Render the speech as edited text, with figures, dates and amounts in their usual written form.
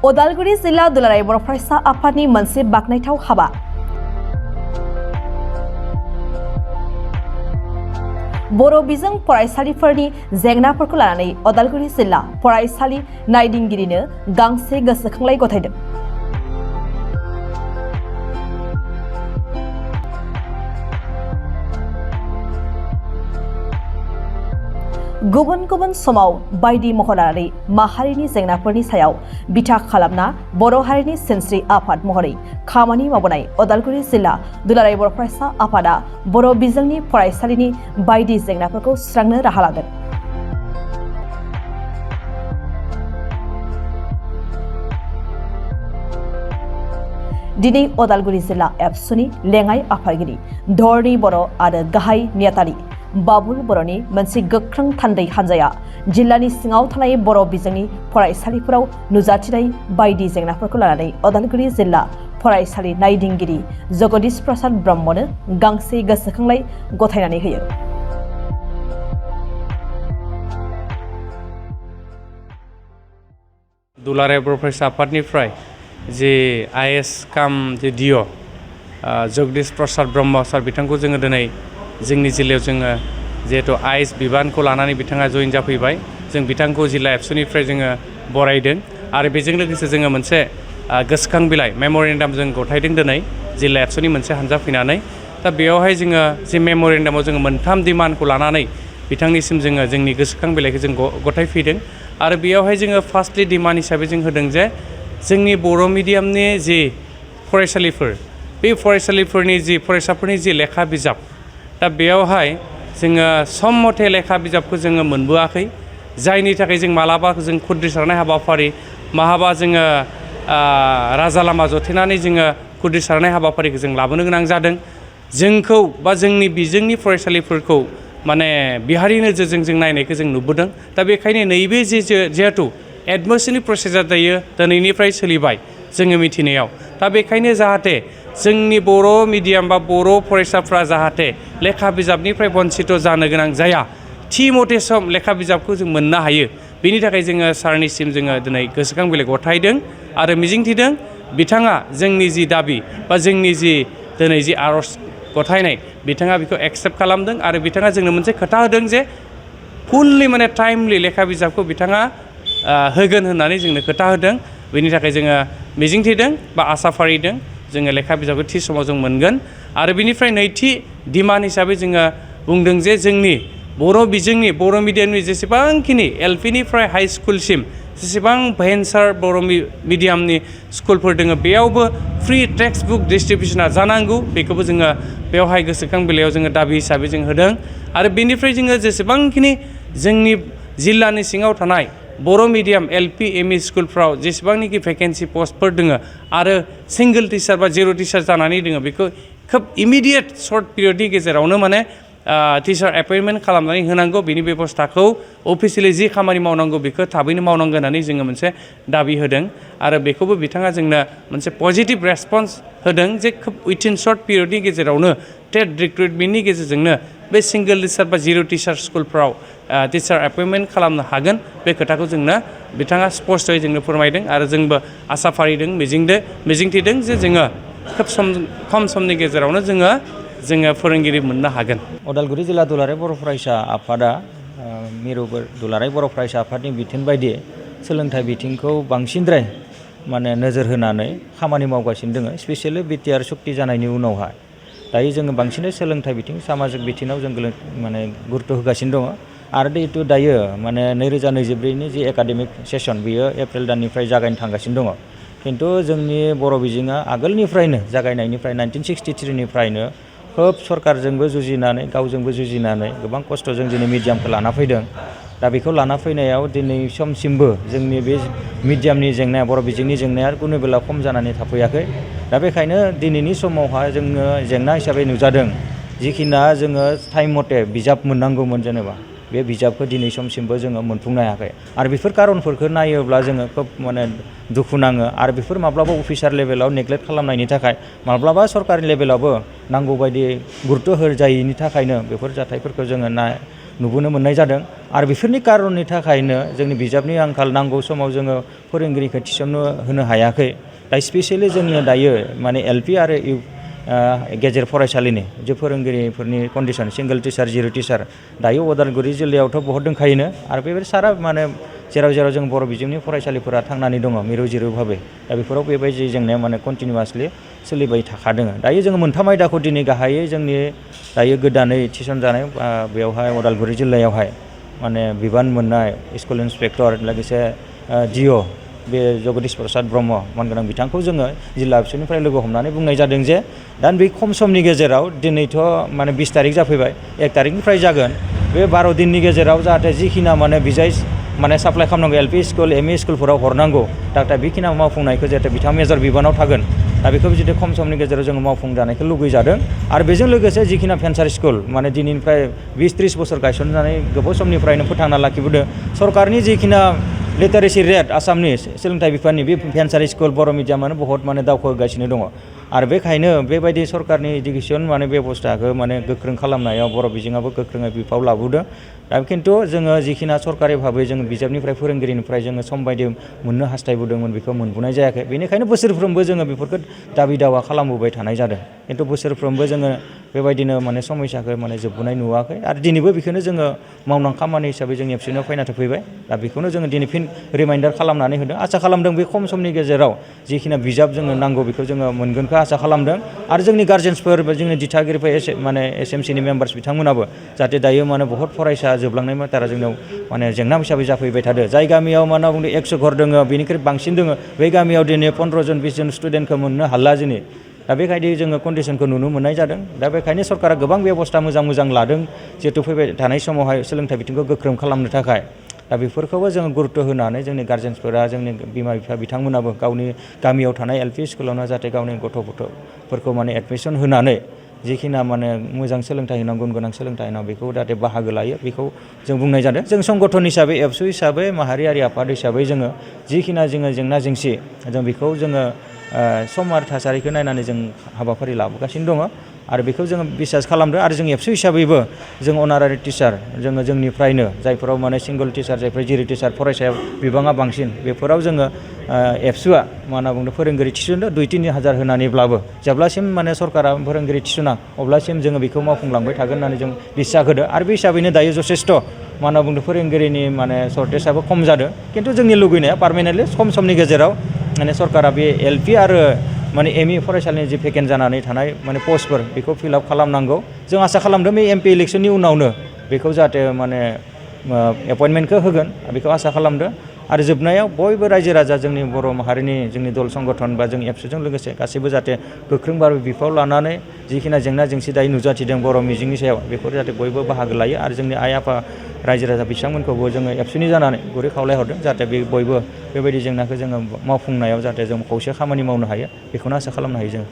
उदालगुरि जिल्ला दुलाराय बर' फरायसा आफादनि मोनसे बाखनायथाव हाबा। बर' बिजों फरायसालिफोरनि जेंनाफोरखौ लानानै उदालगुरि जिल्ला फरायसालि नायदिंगिरिनो गांसे गोसोखांलाइ गथायदों। गुबुन गुबुन समाव बायदि महर लानानै माहारिनि जेंनाफोरनि सायाव बिथा खालामना बर' हारिनि सिनस्रि आफाद महरै खामानि मावबोनाय उदालगुरि जिल्ला दुलाराय बर' फरायसा आफादा बर' बिजोंनि फरायसालिनि बायदि जेंनाफोरखौ सुस्रांनो राहा लागोन। दिनै उदालगुरि जिल्ला एबसुनि लेङाइ आफादगिरि धरणी बर' आरो गाहाय नेहाथारि बाबुल बर'नि मोनसे गोख्रों थान्दै हान्जाया जिल्लानि सिङाव थानाय बर' बिजोंनि फरायसालिफोराव नुजाथिनाय बायदि जेंनाफोरखौ लानानै उदालगुरि जिल्ला फरायसालि नायदिंगिरि जगदीश प्रसाद ब्रह्मनो गांसे गोसोखांलाइ गथायनानै होयो। दुलाराय बर' फरायसा आफादनिफ्राय जे आइएस काम जे डिअ जगदीश प्रसाद ब्रह्म सार बिथांखौ जोङो दिनै जोंनि जिल्लायाव जोङो जिहेतु आइएस बिबानखौ लानानै बिथाङा जइन जाफैबाय, जों बिथांखौ जिल्ला एबसुनिफ्राय जोङो बरायदों आरो बेजों लोगोसे जोङो मोनसे गोसोखां बिलाइ मेम'रेन्डाम जों गथायदों दिनै जिल्ला एबसुनि मोनसे हान्जा फैनानै। दा बेयावहाय जोङो जे मेम'रेन्डामाव जोङो मोनथाम डिमान्डखौ लानानै बिथांनिसिम जोङो जोंनि गोसोखां बिलाइखौ जों गथायफैदों आरो बेयावहाय जोङो फार्स्टलि डिमान्ड हिसाबै जों होदों जे जोंनि बर' मिडियामनि जि फरायसालिफोर बे फरायसालिफोरनि जि फरायसाफोरनि जि लेखा बिजाब, दा बेयावहाय जोङो सम मथे लेखा बिजाबखौ जोङो मोनबोआखै, जायनि थाखाय जों मालाबा जों खुद्रिसारनाय हाबाफारि माहाबा जोङो राजा लामा जथेनानै जोङो खुद्रिसारनाय हाबाफारिखौ जों लाबोनो गोनां जादों। जोंखौ बा जोंनि बिजोंनि फरायसालिफोरखौ माने बिहारि नोजोरजों जों नायनायखौ जों नुबोदों। दा बेखायनो नैबे जिहेतु एडमिसननि प्रसेसा दायो दिनैनिफ्राय सोलिबाय जोङो मिथिनायाव, दा बेखायनो जाहाथे जोंनि बर' मिडियाम बा बर' फरायसाफ्रा जाहाथे लेखा बिजाबनिफ्राय बन्सित जानो गोनां जाया, थि मथे सम लेखा बिजाबखौ जों मोननो हायो, बेनि थाखाय जोङो सारनिसिम जोङो दिनै गोसोखां बिलाइ गथायदों आरो मिजिंथिदों बिथाङा जोंनि जि दाबि बा जोंनि जि दिनै जि आर'ज गथायनाय बिथाङा बेखौ एक्सेप्ट खालामदों आरो बिथाङा जोंनो मोनसे खोथा होदों जे फुल्लि माने टाइमलि लेखा बिजाबखौ बिथाङा होगोन होननानै जोंनो खोथा होदों। बेनि थाखाय जोङो मिजिंथिदों बा आसा फारिदों जोङो लेखा बिजाबखौ थि समाव जों मोनगोन। आरो बिनिफ्राय नैथि डिमान्ड हिसाबै जोङो बुंदों जे जोंनि बर' बिजोंनि बर' मिडियामनि जेसेबांखिनि एलपिनिफ्राय हाइ स्कुलसिम जेसेबां भेन्सार बर' मिडियामनि स्कुलफोर दङ बेयावबो फ्रि टेक्सट बुक डिस्ट्रिबिउसना जानांगौ, बेखौबो जोङो बेवहाय गोसोखां बिलाइयाव जोङो दाबि हिसाबै जों होदों। आरो बेनिफ्राय जोङो जेसेबांखिनि जोंनि जिल्लानि सिङाव थानाय बर' मिडियाम एलपि एमइ स्कुलफ्राव जेसेबांनाखि भेकेन्सि पस्टफोर दङ आरो सिंगोल टिचार बा जिर' टिचार जानानै दङ बेखौ खोब इमिडियेट सर्ट पिरियडनि गेजेरावनो माने टिचार एपइन्टमेन्ट खालामनानै होनांगौ, बेनि बेबस्थाखौ अफिसियेलि जि खामानि मावनांगौ बेखौ थाबैनो मावनांगौ होननानै जोङो मोनसे दाबि होदों। आरो बेखौबो बिथाङा जोंनो मोनसे पजिटिभ रेसपन्स होदों जे खोब उइथिन सर्ट पिरियडनि गेजेरावनो टेट रिक्रुइटमेन्टनि गेजेरजोंनो बे सिंगोल टिचार बा जिर' टिचार स्कुलफ्राव टिचार एपइन्टमेन्ट खालामनो हागोन, बे खोथाखौ जोंनो बिथाङा स्पष्टयै जोंनो फोरमायदों आरो जोंबो आसा फारिदों मिजिंथिदों जे जोङो खोब खम समनि गेजेरावनो जोङो फोरोंगिरि मोननो हागोन। उदालगुरि जिल्ला दुलाराय बर' फरायसा आफादा मिरु दुलाराय बर' फरायसा आफादनि बिथोन बायदि सोलोंथाइ बिथिंखौ बांसिनद्राय माने नोजोर होनानै खामानि मावगासिनो दङ, स्पेसियेलि बिटिआर सुक्ति जानायनि उनावहाय। दायो जोङो बांसिनै सोलोंथाइ बिथिं सामाजिक बिथिङाव जों माने गुरुत्त होगासिनो दङ आरो जिहेतु दायो माने 2024नि जि एकाडेमिक सेसन बियो एप्रिल दाननिफ्राय जागायनो थांगासिनो दङ। खिन्थु जोंनि बर' बिजोङा आगोलनिफ्रायनो जागायनायनिफ्राय 1963निफ्रायनो खोब सरकारजोंबो जुजिनानै गावजोंबो जुजिनानै गोबां खस्थ'जों दिनै मिडियामखौ लाना फैदों। दा बेखौ लाना फैनायाव दिनै समसिमबो जोंनि बे मिडियामनि जेंनाया बर' बिजोंनि जेंनाया कुनु बेला खम जानानै थाफैयाखै। दा बेखायनो दिनैनि समावहाय जोङो जेंना हिसाबै नुजादों जिखिना जोङो टाइम मथे बिजाब मोननांगौमोन, जेनेबा बे बिजाबखौ दिनै समसिमबो जोङो मोनफुंनो हायाखै आरो बेफोर कारनफोरखौ नायोब्ला जोङो खोब माने दुखु नाङो आरो बेफोर माब्लाबा अफिसार लेभेलाव नेग्लेक्ट खालामनायनि थाखाय माब्लाबा सरकारि लेभेलावबो नांगौ बायदि गुरुत्त' होजायैनि थाखायनो बेफोर जाथायफोरखौ जोङो नुबोनो मोननाय जादों आरो बेफोरनि कारननि थाखायनो जोंनि बिजाबनि आंखाल नांगौ समाव जोङो फोरोंगिरिखौ थिसननो होनो हायाखै दा स्पेसियेलि जोङो दायो माने एलपि आरो गेजेर फरायसालिनि जे फोरोंगिरिफोरनि कन्डिसन सिंगल टिचार जिर' टिचार दायो उदालगुरि जिल्लायावथ' बहुत दंखायोनो आरो बेबायदि सारा माने जेराव जों बर' बिजोंनि फरायसालिफोरा थांनानै दङ मिरु जिरु भाबै दा बेफोराव बेबायदि जेंनाया माने कन्टिनिउवासलि सोलिबाय थाखादों दायो जोङो मोनथाम आयदाखौ दिनै गाहायै जोंनि दायो गोदानै थिसनजानाय बेवहाय उदालगुरि जिल्लायावहाय माने बिबान मोननाय स्कुल इन्सपेक्टर लोगोसे डिअ बे जगदीश प्रसाद ब्रह्म मानगोनां बिथांखौ जोङो जिल्ला एबसुनिफ्राय लोगो हमनानै बुंनाय जादों जे दा बे खम समनि गेजेराव दिनैथ' माने 20 तारिख जाफैबाय 1 तारिखनिफ्राय जागोन बे 12 दिननि गेजेराव जाहाथे जिखिना माने बिजाय माने साप्लाय खालामनांगौ एलपि स्कुल एमइ स्कुलफोराव हरनांगौ दा बेखिनि मावफुंनायखौ जाहाथे बिथाङा मेजर बिबानाव थागोन दा बेखौ जुदि खम समनि गेजेराव जोङो मावफुंजानायखौ लुगैजादों आरो बेजों लोगोसे जिखिना भेन्सार स्कुल माने दिनैनिफ्राय 20-30 बोसोर गायसनजानाय गोबाव समनिफ्रायनो फोथांना लाखिबोदों सरकारनि जिखिना लिटारेसि रेट आसामनि सोलोंथाइ बिफाननि बे भेन्सार स्कुल बर' मिडियामानो बहुत माने दावखोगासिनो दङ आरो बेखायनो बेबायदि सरकारनि इडुकेसन माने बेबस्थाखौ माने गोख्रों खालामनायाव बर' बिजोङाबो गोख्रोङै बिफाव लाबोदों दा खिन्थु जोङो जिखिना सरकारि भाबै जोङो बिजाबनिफ्राय फोरोंगिरिनिफ्राय जोङो सम बायदि मोननो हास्थायबोदोंमोन बेखौ मोनबोनाय जायाखै बेनिखायनो बोसोरफ्रोमबो जोङो बेफोरखौ दाबि दावा खालामबोबाय थानाय जादों खिन्थु बोसोरफ्रोमबो जोङो बेबायदिनो माने समयसाखौ माने जोबबोनाय नुवाखै आरो दिनैबो बेखौनो जोङो मावनां खामानि हिसाबै जोंनि एबसुनियाव फैना फैबाय दा बेखौनो जोङो दिनै फिन रिमाइन्डार खालामनानै होदों आसा खालामदों बे खम समनि गेजेराव जिखिनि बिजाब जोङो नांगौ बेखौ जोङो मोनगोनखौ आसा खालामदों आरो जोंनि गार्जेन्सफोर बा जोंनि दिथागिरिफोर माने एसएमसिनि मेम्बार्स बिथांमोनाबो जाहाथे दायो माने बहुत फरायसा जोबलांनाय माथारा जोंनाव माने जेंना हिसाबै जाफैबाय थादों जाय गामियाव मा होनना बुंदों 100 घर दङ बेनिख्रुइ बांसिन दङ बे गामियाव दिनै 15 जन 20 जन स्टुडेन्टखौ मोननो हाला जोंनि दा बेखायनो जोङो कन्डिसनखौ नुनो मोननाय जादों दा बेखायनो सरकारा गोबां बेबस्था मोजां लादों जिहेतु फैबाय थानाय समावहाय सोलोंथाइ बिथिंखौ गोख्रों खालामनो थाखाय दा बेफोरखौबो जोङो गुरुत्त' होनानै जोंनि गार्जेन्सफोरा जोंनि बिमा बिफा बिथांमोनाबो गावनि गामियाव थानाय एलपि स्कुलावनो जाहाथे गावनि गथ'फोरखौ माने एडमिसन होनानै जिखिना माने मोजां सोलोंथाइ होनांगौ गुन गोनां सोलोंथाइ होनांगौ बेखौ जाहाथे बाहागो लायो बेखौ जों बुंनाय जादों जों संगठन हिसाबै एबसु हिसाबै माहारियारि आफाद हिसाबै जोङो जिखिना जोङो जेंना जेंसि जों बेखौ जोङो सम आरो थासारिखौ नायनानै जों हाबाफारि लाबोगासिनो दङ आरो बेखौ जोङो बिसास खालामदों आरो जों एबसु हिसाबैबो जों अनारारि टिचार जोङो जोंनिफ्रायनो जायफोराव माने सिंगल टिचार जायफोर जिर' टिचार फरायसाया बिबाङा बांसिन बेफोराव जोङो एबसुआ मा होनना बुंदों फोरोंगिरि थिसनदों 2-3 हाजार होनानैब्लाबो जेब्लासिम माने सरकारा फोरोंगिरि थिसना अब्लासिम जोङो बेखौ मावफुंलांबाय थागोन होननानै जों बिसास होदों आरो बे हिसाबैनो दायो जथेस्थ' मा होनना बुंदों फोरोंगिरिनि माने सर्टेजआबो खम जादों खिन्थु जोंनि लुगैनाया पार्मानेन्टलि खम समनि गेजेराव माने सरकारा बे एलपि आरो माने एमइ फरायसालिनि जि भेकेन्ट जानानै थानाय माने पस्टफोर बेखौ फिल आप खालामनांगौ जों आसा खालामदों बे एमपि इलेक्सननि उनावनो बेखौ जाहाथे माने एपइन्टमेन्टखौ होगोन बेखौ आसा खालामदों आरो जोबनायाव बयबो रायजो राजा जोंनि बर' माहारिनि जोंनि दल संगठन बा जोंनि एबसुजों लोगोसे गासैबो जाहाथे गोख्रों बार बिफाव लानानै जिखिना जेंना जेंसि दायो नुजाथिदों बर' मिजिंनि सायाव बेखौ जाहाथे बयबो बाहागो लायो आरो जोंनि आइ आफा रायजो राजा बिथांमोनखौबो जोङो एबसुनि जानानै गुरै खावलायहरदों जाहाथे बे बयबो बेबायदि जेंनाखौ जोङो मावफुंनायाव जाहाथे जों खौसे खामानि मावनो हायो बेखौनो आसा खालामनो हायो जों